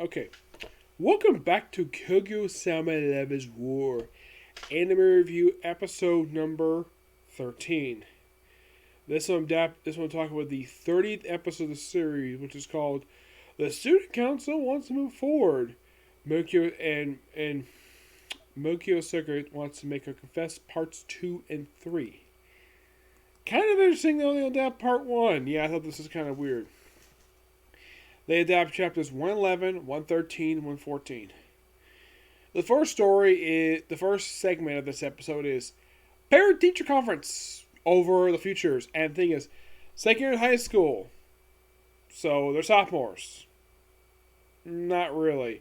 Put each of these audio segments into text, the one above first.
Okay, welcome back to Kaguya-sama Love's War, anime review episode number 13. This one talking about the 30th episode of the series, which is called "The Student Council Wants to Move Forward." And Mokyo Secret wants to make her confess parts 2 and 3. Kind of interesting though they adapt part 1. Yeah, I thought this was kind of weird. They adapt chapters 111, 113, 114. The first segment of this episode is parent teacher conference over the futures. And the thing is, second year in high school. So they're sophomores. Not really.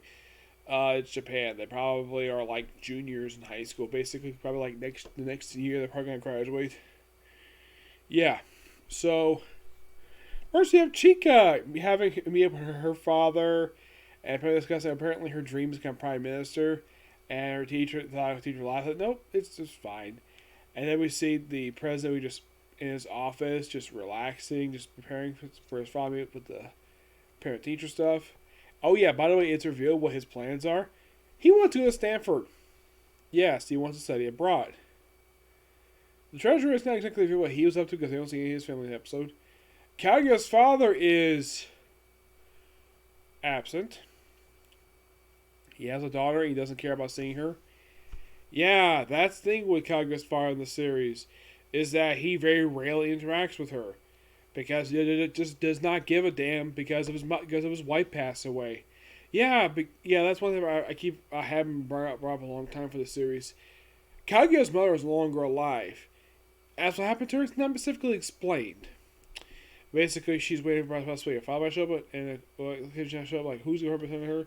It's Japan. They probably are like juniors in high school. Basically, probably like the next year they're probably gonna graduate. Yeah. So first, you have Chika having me up with her father, and discussing apparently her dreams to become prime minister, and her teacher laughed. Nope, it's just fine. And then we see the president who just in his office, just relaxing, just preparing for his father with the parent teacher stuff. Oh yeah, by the way, it's revealed what his plans are. He wants to go to Stanford. Yes, he wants to study abroad. The treasurer is not exactly sure what he was up to because they don't see any of his family in the episode. Kaguya's father is absent. He has a daughter. He doesn't care about seeing her. Yeah, that's the thing with Kaguya's father in the series, is that he very rarely interacts with her because he just does not give a damn because of his wife passed away. Yeah, that's one thing I haven't brought up a long time for the series. Kaguya's mother is no longer alive. As what happened to her, it's not specifically explained. Basically, she's waiting for a father to show up, and show up like who's going to represent her.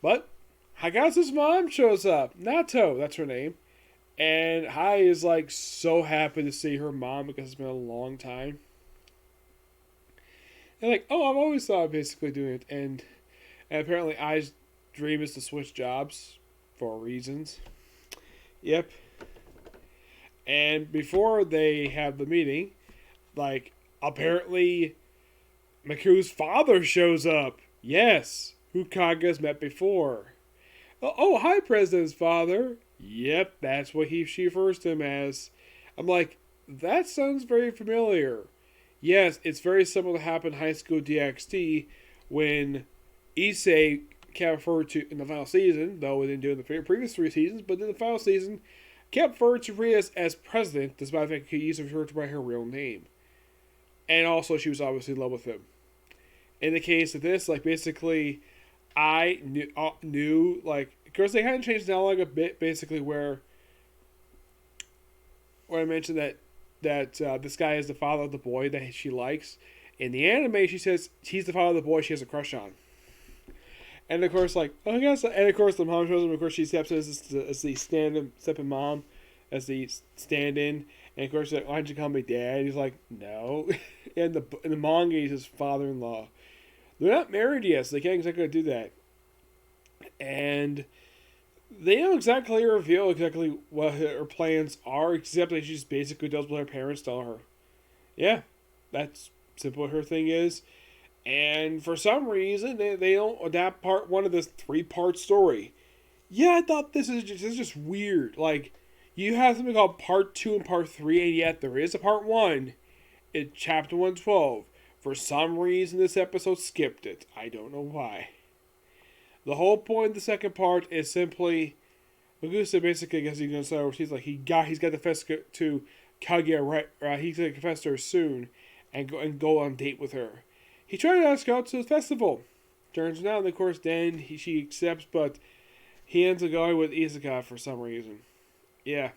But Hagasa's mom shows up. Nato, that's her name. And Hai is like so happy to see her mom because it's been a long time. And like, oh, I've always thought of basically doing it. And apparently Ai's dream is to switch jobs for reasons. Yep. And before they have the meeting, like, apparently Maku's father shows up. Yes, who Kaguya's met before. Oh, hi, President's father. Yep, that's what she refers to him as. I'm like, that sounds very familiar. Yes, it's very similar to happen in High School DxD when Issei kept referred to in the final season, though it didn't do it in the previous 3 seasons, but in the final season, kept referred to Rias as president, despite the fact he used to refer to by her real name. And also, she was obviously in love with him. In the case of this, like, basically, I knew like, of course, they hadn't changed the dialogue a bit, basically, where I mentioned that this guy is the father of the boy that she likes. In the anime, she says he's the father of the boy she has a crush on. And of course, like, oh, I guess, and of course, the mom shows him. Of course, she steps in as the stand-in mom, as the stand-in. And of course, she's like, why don't you call me dad? He's like, no. And in the manga, he's his father-in-law. They're not married yet, so they can't exactly do that. And they don't exactly reveal exactly what her plans are, except that she just basically does what her parents tell her. Yeah, that's simple what her thing is. And for some reason, they don't adapt part 1 of this 3-part story. Yeah, I thought this is just weird. Like, you have something called part 2 and part 3, and yet there is a part 1 in chapter 112. For some reason, this episode skipped it. I don't know why. The whole point of the second part is simply, Magusa basically, I guess he's gonna say, she's like he's got to confess to Kaguya, right? He's gonna confess to her soon, and go on a date with her. He tried to ask her out to the festival. Turns out, of course, then she accepts, but he ends up going with Izuka for some reason. Yeah.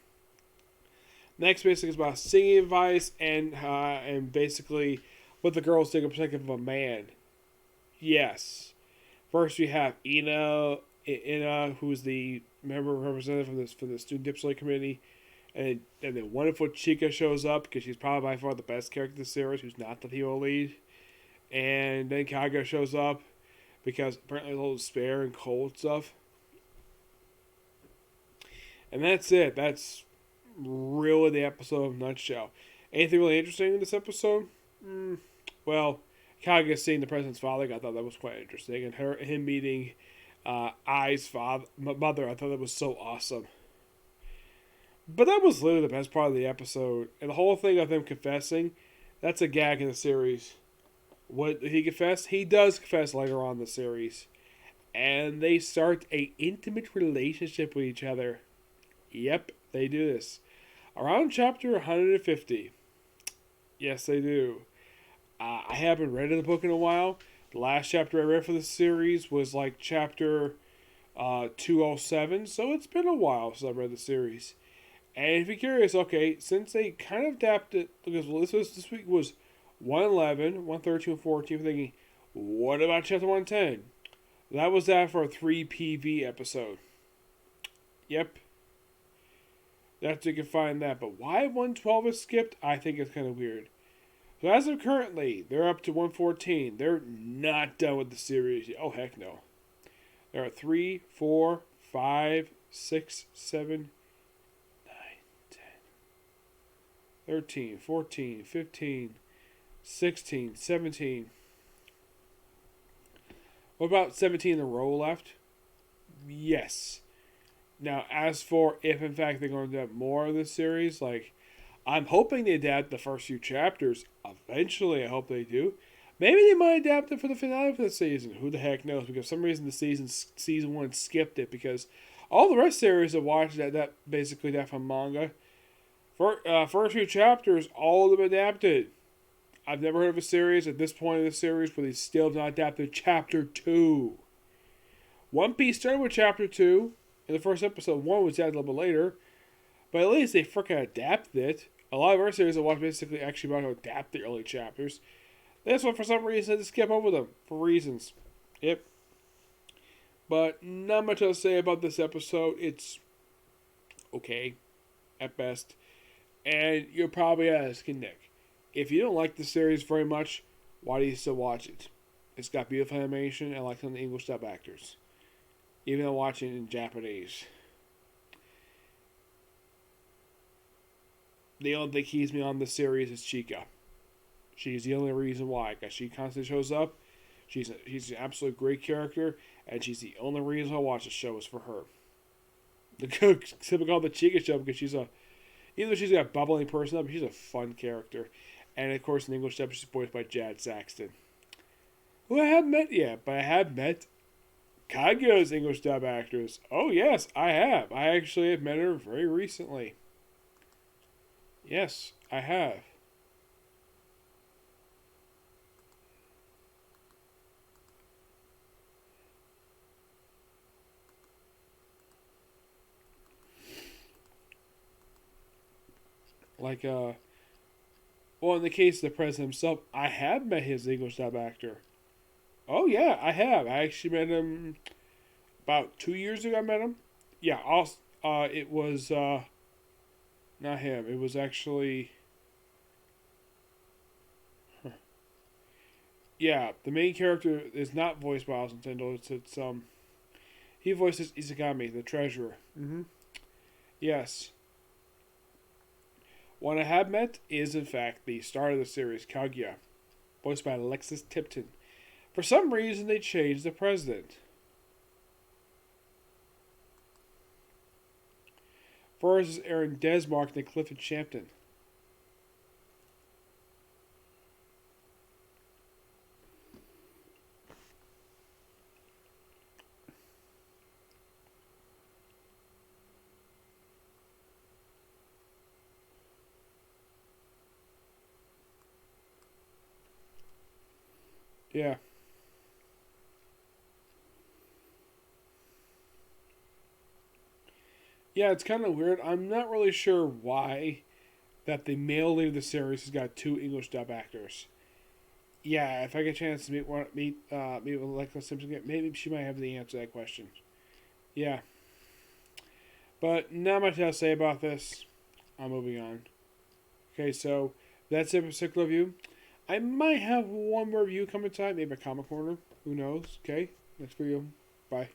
Next, basically, is about singing advice and basically what the girls take a perspective of a man. Yes. First, we have Ina, who's the member representative from the student diplomacy committee, and then wonderful Chika shows up because she's probably by far the best character in the series, who's not the female lead. And then Kaguya shows up because apparently a little spare and cold stuff. And that's it. That's really the episode in a nutshell. Anything really interesting in this episode? Well, Kaguya seeing the president's father, I thought that was quite interesting, and him meeting Ai's mother, I thought that was so awesome. But that was literally the best part of the episode, and the whole thing of him confessing, that's a gag in the series. What did he confess? He does confess later on in the series, and they start a intimate relationship with each other. Yep, they do this around chapter 150. Yes, they do. I haven't read the book in a while. The last chapter I read for the series was like chapter 207, so it's been a while since I read the series. And if you're curious, okay, since they kind of adapted, because this week was 111, 113, and 14, I'm thinking, what about chapter 110? That was that for a 3 PV episode. Yep. That's you can find that. But why 112 is skipped, I think it's kind of weird. So as of currently, they're up to 114. They're not done with the series yet. Oh, heck no. There are 3, 4, 5, 6, 7, 13, 14, 15, 16, 17. What about 17 in a row left? Yes. Now, as for if in fact they're going to adapt more of this series, like, I'm hoping they adapt the first few chapters. Eventually, I hope they do. Maybe they might adapt it for the finale for the season. Who the heck knows? Because for some reason the season 1 skipped it, because all the rest of the series I watched that basically that from manga. First few chapters, all of them adapted. I've never heard of a series at this point in the series where they still have not adapted chapter 2. One Piece started with chapter 2 in the first episode. 1 was added a little bit later. But at least they freaking adapted it. A lot of our series I watch basically actually want to adapt the early chapters. This one, for some reason, I had to skip over them. For reasons. Yep. But not much else to say about this episode. It's okay. At best. And you're probably asking Nick, if you don't like the series very much, why do you still watch it? It's got beautiful animation and I like some of the English dub actors. Even though watching it in Japanese. The only thing keeps me on the series is Chica. She's the only reason why. Because she constantly shows up. She's an absolute great character. And she's the only reason I watch the show is for her. The typical the Chica show because even though she's got a bubbling personality, she's a fun character. And of course in English dub she's voiced by Jad Saxton. Who I haven't met yet, but I have met Kaguya's English dub actress. Oh yes, I have. I actually have met her very recently. Yes, I have. Like, well, in the case of the president himself, I have met his English dub actor. Oh, yeah, I have. I actually met him about 2 years ago. I met him. Yeah, also, it was, not him. It was actually, yeah, the main character is not voiced by Alice Nintendo. It's he voices Izagami, the treasurer. Mm-hmm. Yes. One I have met is, in fact, the star of the series, Kaguya, voiced by Alexis Tipton. For some reason, they changed the president. First is Aaron Desmark and Clifford Champton. Yeah. Yeah, it's kind of weird. I'm not really sure why that the male lead of the series has got 2 English dub actors. Yeah, if I get a chance to meet with Alexa Simpson again, maybe she might have the answer to that question. Yeah, but not much else to say about this. I'm moving on. Okay, so that's it for particular review. I might have one more review coming time, maybe a comic corner. Who knows? Okay, next video. Bye.